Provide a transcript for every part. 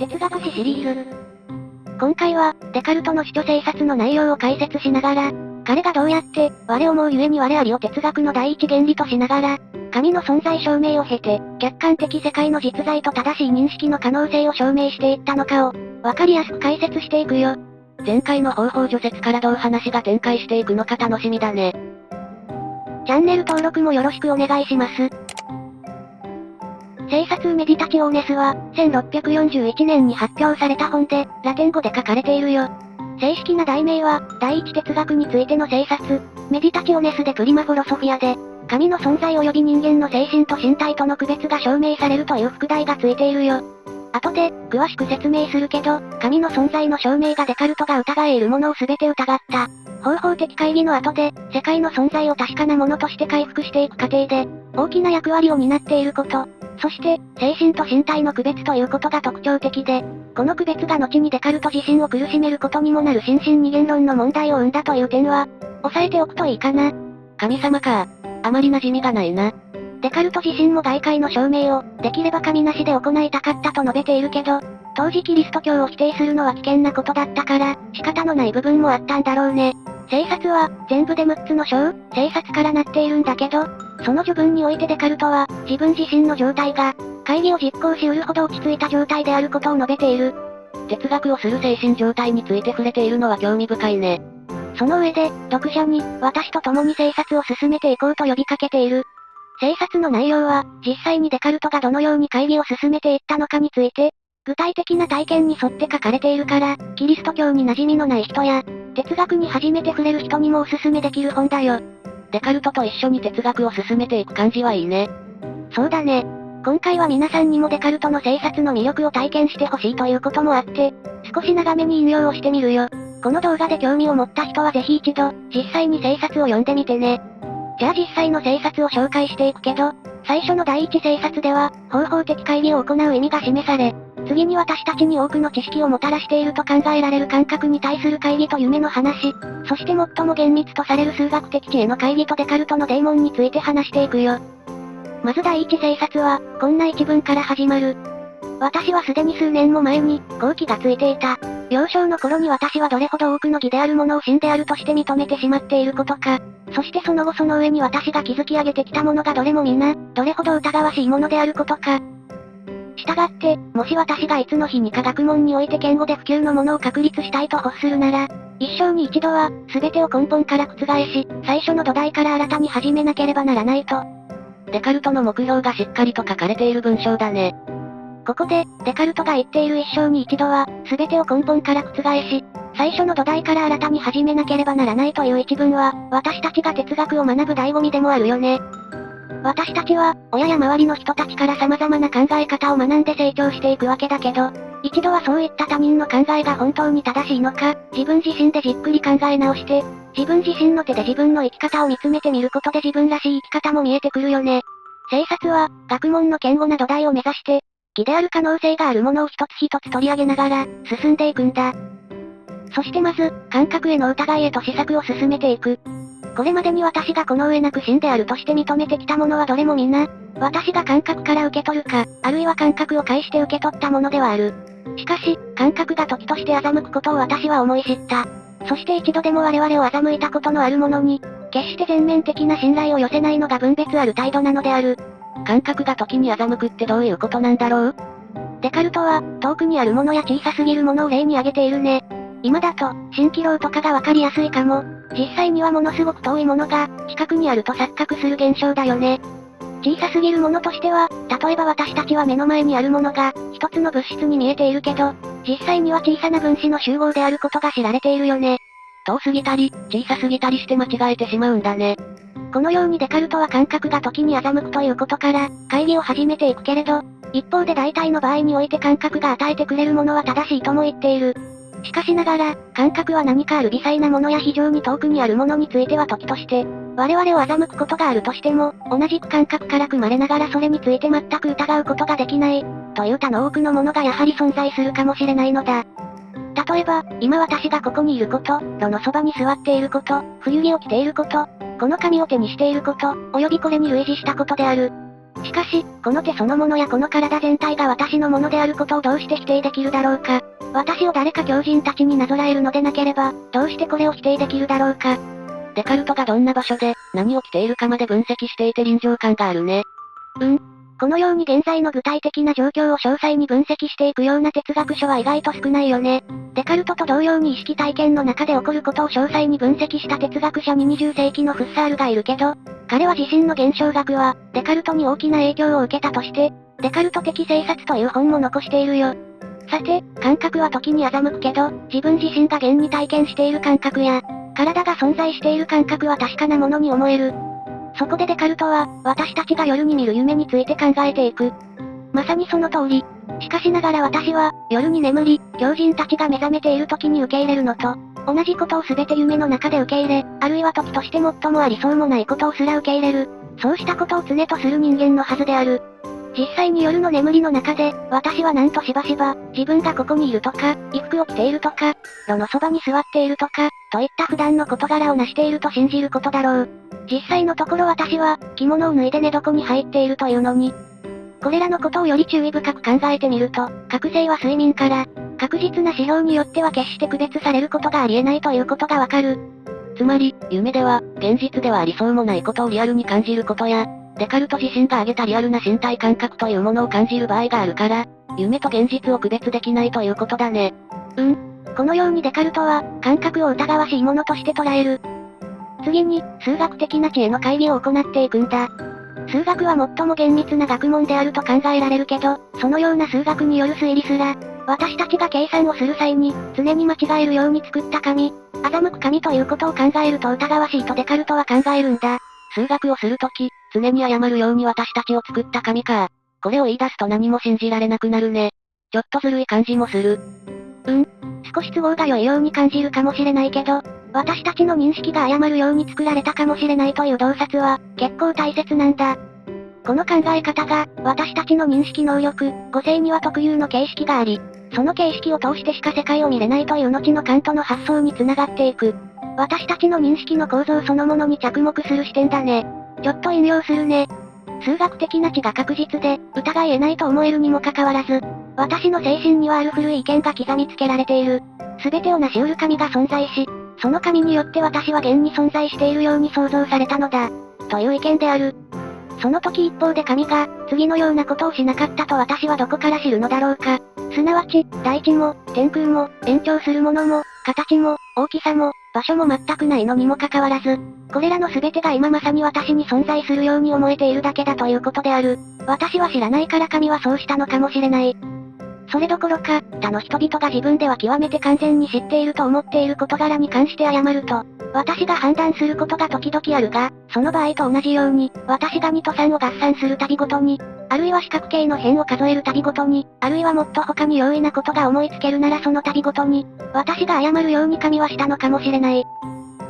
哲学史シリーズ。今回は、デカルトの主張生殺の内容を解説しながら、彼がどうやって、我思うゆえに我ありを哲学の第一原理としながら、神の存在証明を経て、客観的世界の実在と正しい認識の可能性を証明していったのかを、わかりやすく解説していくよ。前回の方法除説からどう話が展開していくのか楽しみだね。チャンネル登録もよろしくお願いします。生殺メディタチオーネスは、1641年に発表された本で、ラテン語で書かれているよ。正式な題名は、第一哲学についての生殺、メディタチオネスでプリマフォロソフィアで、神の存在及び人間の精神と身体との区別が証明されるという副題がついているよ。後で、詳しく説明するけど、神の存在の証明がデカルトが疑えるものを全て疑った。方法的会議の後で、世界の存在を確かなものとして回復していく過程で、大きな役割を担っていること、そして、精神と身体の区別ということが特徴的で、この区別が後にデカルト自身を苦しめることにもなる心身二元論の問題を生んだという点は、押さえておくといいかな。神様か。あまり馴染みがないな。デカルト自身も外界の証明を、できれば神なしで行いたかったと述べているけど、当時キリスト教を否定するのは危険なことだったから、仕方のない部分もあったんだろうね。生殺は、全部で6つの章、生殺からなっているんだけど、その序文においてデカルトは、自分自身の状態が、会議を実行し得るほど落ち着いた状態であることを述べている。哲学をする精神状態について触れているのは興味深いね。その上で、読者に、私と共に生殺を進めていこうと呼びかけている。生殺の内容は、実際にデカルトがどのように会議を進めていったのかについて、具体的な体験に沿って書かれているから、キリスト教に馴染みのない人や、哲学に初めて触れる人にもおすすめできる本だよ。デカルトと一緒に哲学を進めていく感じはいいね。そうだね。今回は皆さんにもデカルトの生殺の魅力を体験してほしいということもあって、少し長めに引用をしてみるよ。この動画で興味を持った人はぜひ一度、実際に生殺を読んでみてね。じゃあ実際の生殺を紹介していくけど、最初の第一生殺では、方法的会議を行う意味が示され、次に私たちに多くの知識をもたらしていると考えられる感覚に対する会議と夢の話、そして最も厳密とされる数学的知恵の会議とデカルトのデーモンについて話していくよ。まず第一生殺は、こんな一文から始まる。私はすでに数年も前に、好機がついていた。幼少の頃に私はどれほど多くの義であるものを真であるとして認めてしまっていることか。そしてその後その上に私が築き上げてきたものがどれも皆、どれほど疑わしいものであることか。したがって、もし私がいつの日にか学問において堅固で普及のものを確立したいと欲するなら、一生に一度は、全てを根本から覆し、最初の土台から新たに始めなければならないと。デカルトの目標がしっかりと書かれている文章だね。ここで、デカルトが言っている一生に一度は、全てを根本から覆し、最初の土台から新たに始めなければならないという一文は、私たちが哲学を学ぶ醍醐味でもあるよね。私たちは、親や周りの人たちから様々な考え方を学んで成長していくわけだけど、一度はそういった他人の考えが本当に正しいのか、自分自身でじっくり考え直して、自分自身の手で自分の生き方を見つめてみることで自分らしい生き方も見えてくるよね。生殺は、学問の堅固な土台を目指して、義である可能性があるものを一つ一つ取り上げながら、進んでいくんだ。そしてまず、感覚への疑いへと施策を進めていく。これまでに私がこの上なく真であるとして認めてきたものはどれもみんな、私が感覚から受け取るか、あるいは感覚を介して受け取ったものではある。しかし、感覚が時として欺くことを私は思い知った。そして一度でも我々を欺いたことのあるものに、決して全面的な信頼を寄せないのが分別ある態度なのである。感覚が時に欺くってどういうことなんだろう？デカルトは、遠くにあるものや小さすぎるものを例に挙げているね。今だと、蜃気楼とかがわかりやすいかも。実際にはものすごく遠いものが、近くにあると錯覚する現象だよね。小さすぎるものとしては、例えば私たちは目の前にあるものが、一つの物質に見えているけど、実際には小さな分子の集合であることが知られているよね。遠すぎたり、小さすぎたりして間違えてしまうんだね。このようにデカルトは感覚が時に欺くということから、会議を始めていくけれど、一方で大体の場合において感覚が与えてくれるものは正しいとも言っている。しかしながら、感覚は何かある微細なものや非常に遠くにあるものについては時として、我々を欺くことがあるとしても、同じく感覚から組まれながらそれについて全く疑うことができない、という他の多くのものがやはり存在するかもしれないのだ。例えば、今私がここにいること、炉のそばに座っていること、冬着を着ていること、この紙を手にしていること、及びこれに類似したことである。しかし、この手そのものやこの体全体が私のものであることをどうして否定できるだろうか。私を誰か狂人たちになぞらえるのでなければ、どうしてこれを否定できるだろうか。デカルトがどんな場所で、何を着ているかまで分析していて臨場感があるね。このように現在の具体的な状況を詳細に分析していくような哲学書は意外と少ないよね。デカルトと同様に意識体験の中で起こることを詳細に分析した哲学者に20世紀のフッサールがいるけど、彼は自身の現象学は、デカルトに大きな影響を受けたとして、デカルト的生殺という本も残しているよ。さて、感覚は時に欺くけど、自分自身が現に体験している感覚や、体が存在している感覚は確かなものに思える。そこでデカルトは、私たちが夜に見る夢について考えていく。まさにその通り。しかしながら私は、夜に眠り、狂人たちが目覚めている時に受け入れるのと、同じことを全て夢の中で受け入れ、あるいは時として最もありそうもないことをすら受け入れる。そうしたことを常とする人間のはずである。実際に夜の眠りの中で、私はなんとしばしば、自分がここにいるとか、衣服を着ているとか、炉のそばに座っているとか、といった普段の事柄を成していると信じることだろう。実際のところ私は、着物を脱いで寝床に入っているというのに。これらのことをより注意深く考えてみると、覚醒は睡眠から、確実な指標によっては決して区別されることがありえないということがわかる。つまり、夢では、現実ではありそうもないことをリアルに感じることや、デカルト自身が挙げたリアルな身体感覚というものを感じる場合があるから、夢と現実を区別できないということだね。このようにデカルトは、感覚を疑わしいものとして捉える。次に、数学的な知恵の会議を行っていくんだ。数学は最も厳密な学問であると考えられるけど、そのような数学による推理すら、私たちが計算をする際に、常に間違えるように作った紙、欺く紙ということを考えると疑わしいとデカルトは考えるんだ。数学をするとき、常に誤るように私たちを作った神か。これを言い出すと何も信じられなくなるね。ちょっとずるい感じもする。少し都合が良いように感じるかもしれないけど、私たちの認識が誤るように作られたかもしれないという洞察は、結構大切なんだ。この考え方が、私たちの認識能力、五性には特有の形式があり、その形式を通してしか世界を見れないという後のカントの発想に繋がっていく。私たちの認識の構造そのものに着目する視点だね。ちょっと引用するね。数学的な知が確実で、疑い得ないと思えるにもかかわらず、私の精神にはある古い意見が刻みつけられている。すべてを成し得る神が存在し、その神によって私は現に存在しているように創造されたのだ。という意見である。その時一方で神が、次のようなことをしなかったと私はどこから知るのだろうか。すなわち、大地も、天空も、延長するものも、形も、大きさも、場所も全くないのにもかかわらず、これらの全てが今まさに私に存在するように思えているだけだということである。私は知らないから神はそうしたのかもしれない。それどころか、他の人々が自分では極めて完全に知っていると思っている事柄に関して誤ると、私が判断することが時々あるが、その場合と同じように、私が2と3を合算する度ごとに、あるいは四角形の辺を数える度ごとに、あるいはもっと他に容易なことが思いつけるならその度ごとに、私が誤るように神はしたのかもしれない。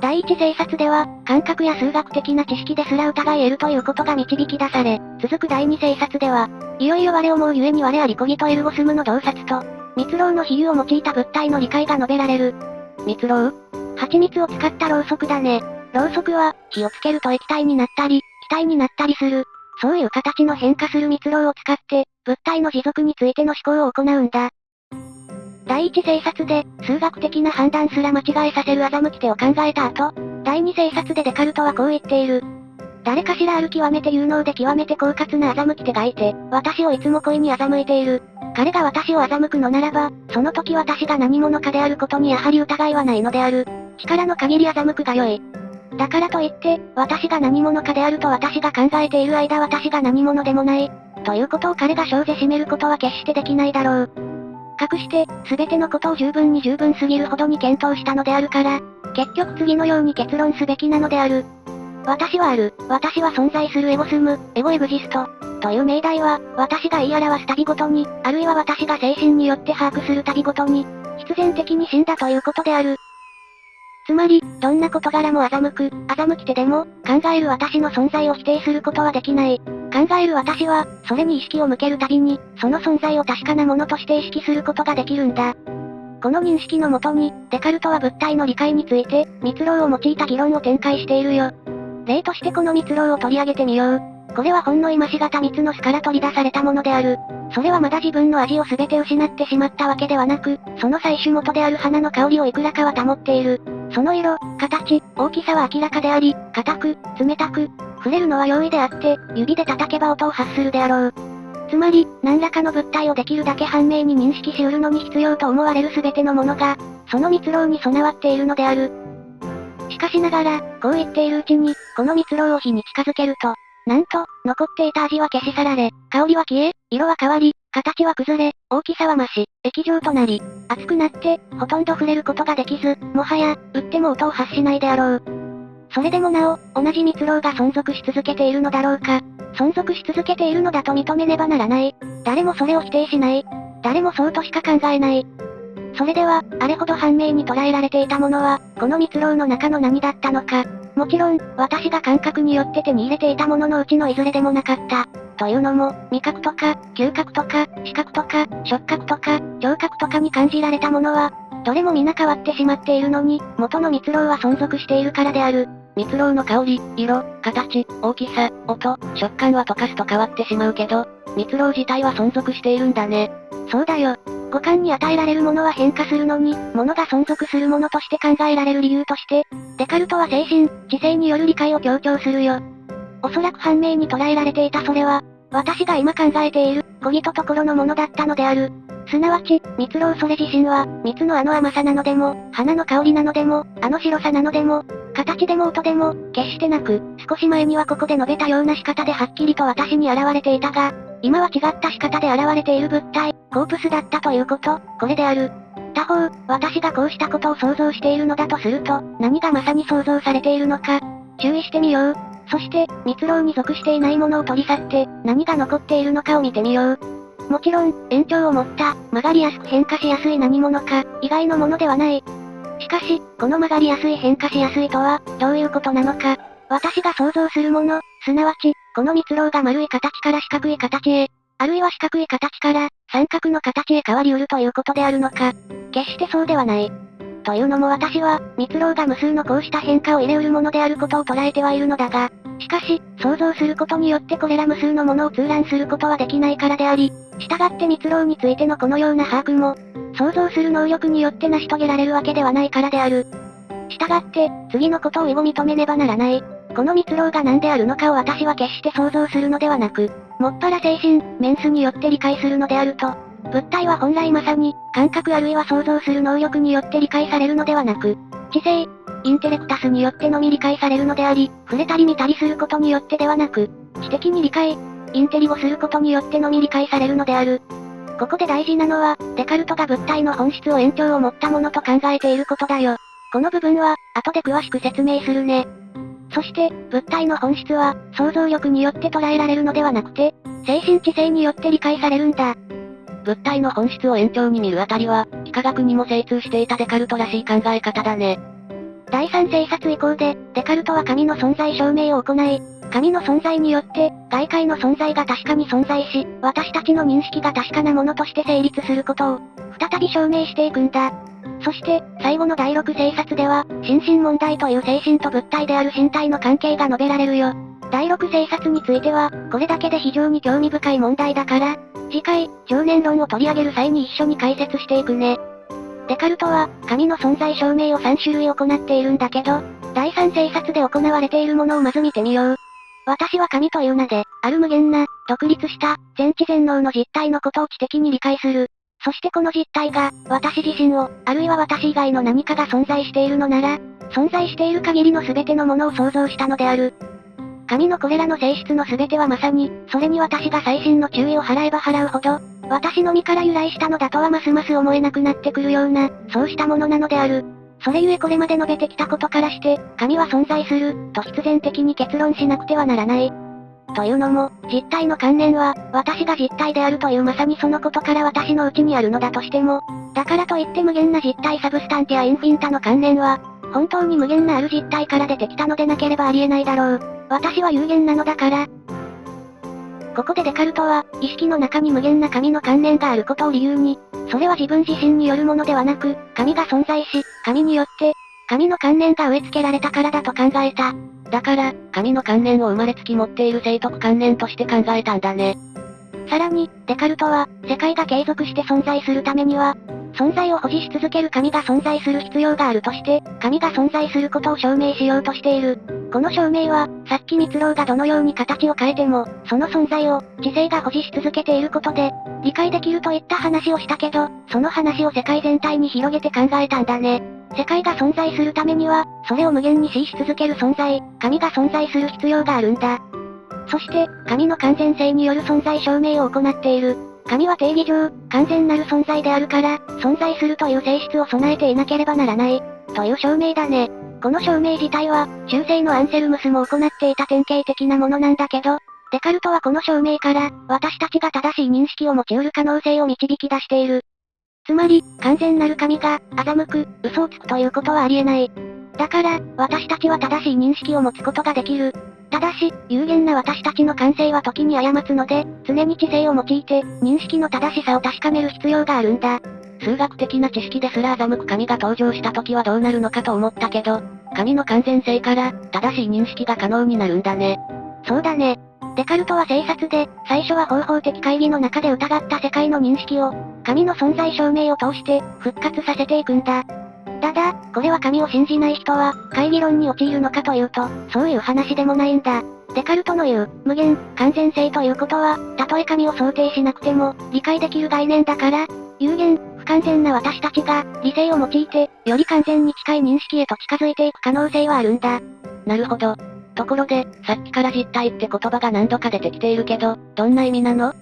第一生殺では、感覚や数学的な知識ですら疑い得るということが導き出され、続く第二生殺では、いよいよ我思うゆえに我ありコギとエルゴスムの洞察と、蜜蝋の比喩を用いた物体の理解が述べられる。蜜蝋？蜂蜜を使ったろうそくだね。ろうそくは、火をつけると液体になったり、気体になったりする。そういう形の変化する蜜蝋を使って、物体の持続についての思考を行うんだ。第一生殺で、数学的な判断すら間違えさせる欺き手を考えた後、第二生殺でデカルトはこう言っている。誰かしらある極めて有能で極めて狡猾な欺き手がいて、私をいつも恋に欺いている。彼が私を欺くのならば、その時私が何者かであることにやはり疑いはないのである。力の限り欺くがよい。だからといって、私が何者かであると私が考えている間私が何者でもない。ということを彼が証ぜしめることは決してできないだろう。かくして、すべてのことを十分すぎるほどに検討したのであるから、結局次のように結論すべきなのである。私はある、私は存在するエゴスム、エゴエグジスト、という命題は、私が言い表す度ごとに、あるいは私が精神によって把握する度ごとに、必然的に死んだということである。つまり、どんな事柄も欺き手でも、考える私の存在を否定することはできない。考える私は、それに意識を向けるたびに、その存在を確かなものとして意識することができるんだ。この認識のもとに、デカルトは物体の理解について、蜜蝋を用いた議論を展開しているよ。例としてこの蜜蝋を取り上げてみよう。これはほんの今しがた蜜の巣から取り出されたものである。それはまだ自分の味を全て失ってしまったわけではなく、その採取元である花の香りをいくらかは保っている。その色、形、大きさは明らかであり、硬く、冷たく、触れるのは容易であって、指で叩けば音を発するであろう。つまり、何らかの物体をできるだけ判明に認識し得るのに必要と思われる全てのものが、その蜜蝋に備わっているのである。しかしながら、こう言っているうちに、この蜜蝋を火に近づけると、なんと、残っていた味は消し去られ、香りは消え、色は変わり、形は崩れ、大きさは増し、液状となり、熱くなって、ほとんど触れることができず、もはや、打っても音を発しないであろう。それでもなお、同じ蜜蝋が存続し続けているのだろうか。存続し続けているのだと認めねばならない。誰もそれを否定しない。誰もそうとしか考えない。それでは、あれほど判明に捉えられていたものは、この蜜蝋の中の何だったのか。もちろん、私が感覚によって手に入れていたもののうちのいずれでもなかった。というのも、味覚とか、嗅覚とか、視覚とか、触覚とか、聴覚とかに感じられたものは、どれも皆変わってしまっているのに、元の蜜蝋は存続しているからである。蜜蝋の香り、色、形、大きさ、音、食感は溶かすと変わってしまうけど、蜜蝋自体は存続しているんだね。そうだよ。五感に与えられるものは変化するのに、ものが存続するものとして考えられる理由として、デカルトは精神、知性による理解を強調するよ。おそらく判明に捉えられていたそれは、私が今考えている、小木とところのものだったのである。すなわち、蜜蝋それ自身は、蜜のあの甘さなのでも、花の香りなのでも、あの白さなのでも、形でも音でも、決してなく、少し前にはここで述べたような仕方ではっきりと私に現れていたが、今は違った仕方で現れている物体、コープスだったということ、これである。他方、私がこうしたことを想像しているのだとすると、何がまさに想像されているのか、注意してみよう。そして、蜜蝋に属していないものを取り去って、何が残っているのかを見てみよう。もちろん、延長を持った、曲がりやすく変化しやすい何者か、以外のものではない。しかし、この曲がりやすい変化しやすいとは、どういうことなのか。私が想像するもの、すなわち、この蜜蝋が丸い形から四角い形へ、あるいは四角い形から、三角の形へ変わりうるということであるのか。決してそうではない。というのも私は、蜜蝋が無数のこうした変化を入れうるものであることを捉えてはいるのだが、しかし、想像することによってこれら無数のものを通覧することはできないからであり、従って蜜蝋についてのこのような把握も、想像する能力によって成し遂げられるわけではないからである。従って、次のことを以後認めねばならない。この蜜蝋が何であるのかを私は決して想像するのではなく、もっぱら精神、メンスによって理解するのであると。物体は本来まさに、感覚あるいは想像する能力によって理解されるのではなく、知性、インテレクタスによってのみ理解されるのであり、触れたり見たりすることによってではなく、知的に理解、インテリゴすることによってのみ理解されるのである。ここで大事なのは、デカルトが物体の本質を延長を持ったものと考えていることだよ。この部分は、後で詳しく説明するね。そして、物体の本質は、想像力によって捉えられるのではなくて、精神知性によって理解されるんだ。物体の本質を延長に見るあたりは、幾何学にも精通していたデカルトらしい考え方だね。第三生殺以降で、デカルトは神の存在証明を行い、神の存在によって、外界の存在が確かに存在し、私たちの認識が確かなものとして成立することを、再び証明していくんだ。そして、最後の第六生殺では、心身問題という精神と物体である身体の関係が述べられるよ。第六生殺については、これだけで非常に興味深い問題だから、次回、超年論を取り上げる際に一緒に解説していくね。デカルトは、神の存在証明を3種類行っているんだけど、第三生殺で行われているものをまず見てみよう。私は神という名で、ある無限な、独立した、全知全能の実体のことを知的に理解する。そしてこの実体が、私自身を、あるいは私以外の何かが存在しているのなら、存在している限りの全てのものを創造したのである。神のこれらの性質の全てはまさに、それに私が細心の注意を払えば払うほど、私の身から由来したのだとはますます思えなくなってくるような、そうしたものなのである。それゆえこれまで述べてきたことからして、神は存在する、と必然的に結論しなくてはならない。というのも、実体の関連は、私が実体であるというまさにそのことから私のうちにあるのだとしても、だからといって無限な実体サブスタンティアインフィンタの関連は、本当に無限なある実体から出てきたのでなければありえないだろう。私は有限なのだから。ここでデカルトは、意識の中に無限な神の関連があることを理由に、それは自分自身によるものではなく、神が存在し、神によって、神の関連が植え付けられたからだと考えた。だから、神の観念を生まれつき持っている聖徳観念として考えたんだね。さらに、デカルトは、世界が継続して存在するためには、存在を保持し続ける神が存在する必要があるとして、神が存在することを証明しようとしている。この証明は、さっき蜜蝋がどのように形を変えても、その存在を、知性が保持し続けていることで、理解できるといった話をしたけど、その話を世界全体に広げて考えたんだね。世界が存在するためには、それを無限に支し続ける存在、神が存在する必要があるんだ。そして、神の完全性による存在証明を行っている。神は定義上、完全なる存在であるから、存在するという性質を備えていなければならない。という証明だね。この証明自体は、中世のアンセルムスも行っていた典型的なものなんだけど、デカルトはこの証明から、私たちが正しい認識を持ち得る可能性を導き出している。つまり、完全なる神が、欺く、嘘をつくということはありえない。だから、私たちは正しい認識を持つことができる。ただし、有限な私たちの感性は時に過つので、常に知性を用いて、認識の正しさを確かめる必要があるんだ。数学的な知識ですら欺く神が登場した時はどうなるのかと思ったけど、神の完全性から、正しい認識が可能になるんだね。そうだね。デカルトは偵察で、最初は方法的会議の中で疑った世界の認識を、神の存在証明を通して、復活させていくんだ。ただ、これは神を信じない人は、懐疑論に陥るのかというと、そういう話でもないんだ。デカルトの言う、無限、完全性ということは、たとえ神を想定しなくても、理解できる概念だから、有限、不完全な私たちが、理性を用いて、より完全に近い認識へと近づいていく可能性はあるんだ。なるほど。ところで、さっきから実体って言葉が何度か出てきているけど、どんな意味なの？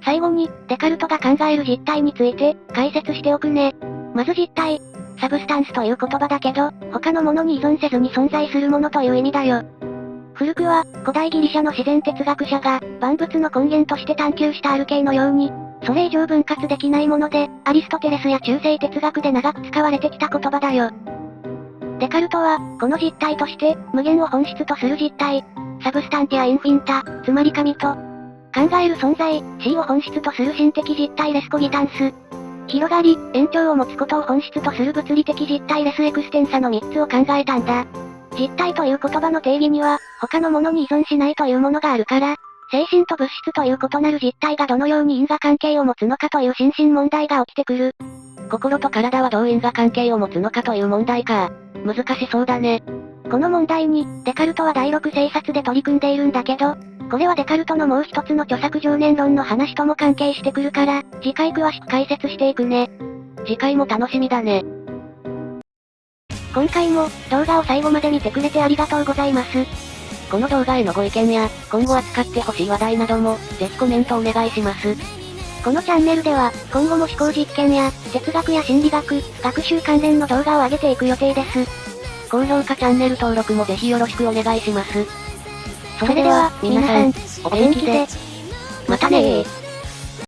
最後に、デカルトが考える実体について、解説しておくね。まず実体。サブスタンスという言葉だけど、他のものに依存せずに存在するものという意味だよ。古くは、古代ギリシャの自然哲学者が、万物の根源として探求したアルケイのように、それ以上分割できないもので、アリストテレスや中世哲学で長く使われてきた言葉だよ。デカルトは、この実体として、無限を本質とする実体、サブスタンティアインフィンタ、つまり神と、考える存在、C を本質とする心的実体レスコギタンス、広がり、延長を持つことを本質とする物理的実体レスエクステンサの3つを考えたんだ。実体という言葉の定義には、他のものに依存しないというものがあるから、精神と物質という異なる実体がどのように因果関係を持つのかという心身問題が起きてくる。心と体はどう因果関係を持つのかという問題か。難しそうだね。この問題に、デカルトは第6征察で取り組んでいるんだけど、これはデカルトのもう一つの著作情念論の話とも関係してくるから、次回詳しく解説していくね。次回も楽しみだね。今回も、動画を最後まで見てくれてありがとうございます。この動画へのご意見や、今後扱ってほしい話題なども、ぜひコメントお願いします。このチャンネルでは、今後も思考実験や、哲学や心理学、学習関連の動画を上げていく予定です。高評価チャンネル登録もぜひよろしくお願いします。それでは、皆さん、お元気で。またねー。